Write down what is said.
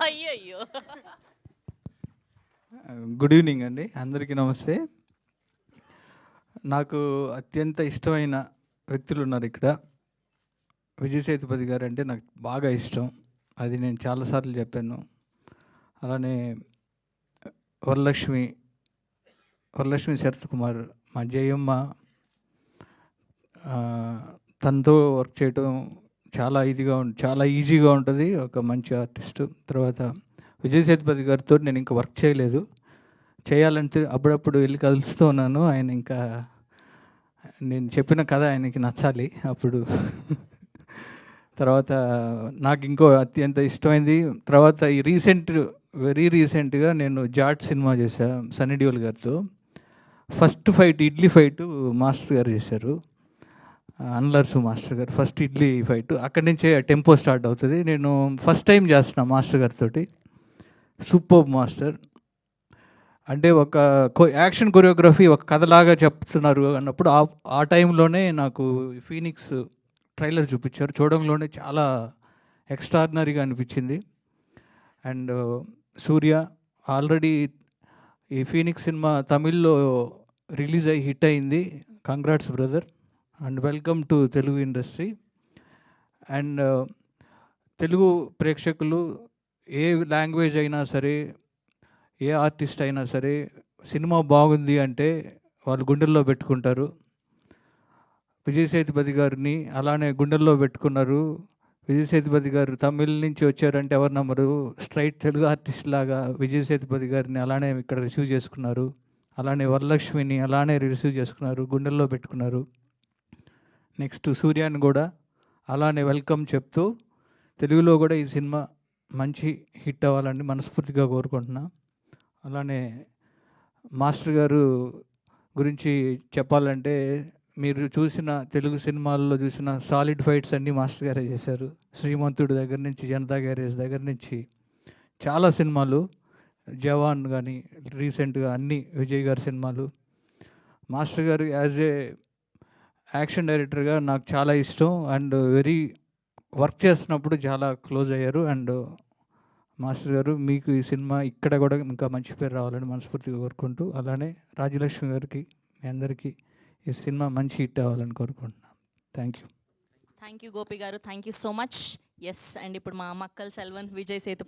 అయ్యయ్యో! Good evening అండి, అందరికీ నమస్తే. నాకు అత్యంత ఇష్టమైన వ్యక్తులు ఉన్నారు ఇక్కడ. విజయ్ సేతుపతి గారు అంటే నాకు బాగా ఇష్టం, అది నేను చాలాసార్లు చెప్పాను. అలానే వరలక్ష్మి శరత్ కుమార్, మా జయమ్మ, తనతో వర్క్ చేయడం చాలా ఈజీగా ఉంటుంది. ఒక మంచి ఆర్టిస్టు. తర్వాత విజయ్ సేతుపతి గారితో నేను ఇంకా వర్క్ చేయలేదు, చేయాలంటే అప్పుడప్పుడు వెళ్ళి కలుస్తూ ఉన్నాను. ఆయన ఇంకా నేను చెప్పిన కథ ఆయనకి నచ్చాలి అప్పుడు. తర్వాత నాకు ఇంకో అత్యంత ఇష్టమైంది, తర్వాత ఈ వెరీ రీసెంట్గా నేను జాట్ సినిమా చేశాను సన్నీ డియోల్ గారితో. First fight idli fight master గారు చేశారు, అన్లర్సు మాస్టర్ గారు. ఫస్ట్ ఇడ్లీ ఫైట్ అక్కడి నుంచే టెంపో స్టార్ట్ అవుతుంది. నేను ఫస్ట్ టైం చేస్తున్నా మాస్టర్ గారితో. Super master. అంటే ఒక యాక్షన్ కొరియోగ్రఫీ ఒక కథలాగా చెప్తున్నారు అన్నప్పుడు ఆ టైంలోనే నాకు ఫీనిక్స్ ట్రైలర్ చూపించారు. చూడంలోనే చాలా ఎక్స్ట్రాడినరీగా అనిపించింది. అండ్ సూర్య ఆల్రెడీ ఈ ఫీనిక్స్ సినిమా తమిళ్లో రిలీజ్ అయ్యి హిట్ అయింది. Congrats brother and welcome to Telugu industry. And Telugu ప్రేక్షకులు ఏ లాంగ్వేజ్ అయినా సరే, ఏ ఆర్టిస్ట్ అయినా సరే, సినిమా బాగుంది అంటే వాళ్ళు గుండెల్లో పెట్టుకుంటారు. విజయ్ సేతుపతి గారిని అలానే గుండెల్లో పెట్టుకున్నారు. విజయ్ సేతుపతి గారు తమిళ్ నుంచి వచ్చారంటే ఎవరు నమ్మరు. స్ట్రైట్ తెలుగు ఆర్టిస్ట్ లాగా విజయ్ సేతుపతి గారిని అలానే ఇక్కడ రిసీవ్ చేసుకున్నారు. అలానే వరలక్ష్మిని అలానే రిసీవ్ చేసుకున్నారు, గుండెల్లో పెట్టుకున్నారు. నెక్స్ట్ సూర్యాని కూడా అలానే వెల్కమ్ చెప్తూ తెలుగులో కూడా ఈ సినిమా మంచి హిట్ అవ్వాలని మనస్ఫూర్తిగా కోరుకుంటున్నా. అలానే మాస్టర్ గారు గురించి చెప్పాలంటే, మీరు చూసిన తెలుగు సినిమాల్లో చూసిన సాలిడ్ ఫైట్స్ అన్నీ మాస్టర్ గారే చేశారు. శ్రీమంతుడు దగ్గర నుంచి, జనతా గ్యారేజ్ దగ్గర నుంచి చాలా సినిమాలు, జవాన్ కానీ రీసెంట్గా అన్ని విజయ్ గారి సినిమాలు. మాస్టర్ గారు యాజ్ ఏ యాక్షన్ డైరెక్టర్గా నాకు చాలా ఇష్టం. అండ్ వర్క్ చేస్తున్నప్పుడు చాలా క్లోజ్ అయ్యారు. అండ్ మాస్టర్ గారు, మీకు ఈ సినిమా ఇక్కడ కూడా ఇంకా మంచి పేరు రావాలని మనస్ఫూర్తిగా కోరుకుంటూ, అలానే రాజలక్ష్మి గారికి, మీ అందరికీ ఈ సినిమా మంచి హిట్ అవ్వాలని కోరుకుంటున్నాను. Thank you thank you Gopi garu, thank you so much. Yes, and ఇప్పుడు మా మక్కల్ సెల్వన్ విజయ్ సేతుపతి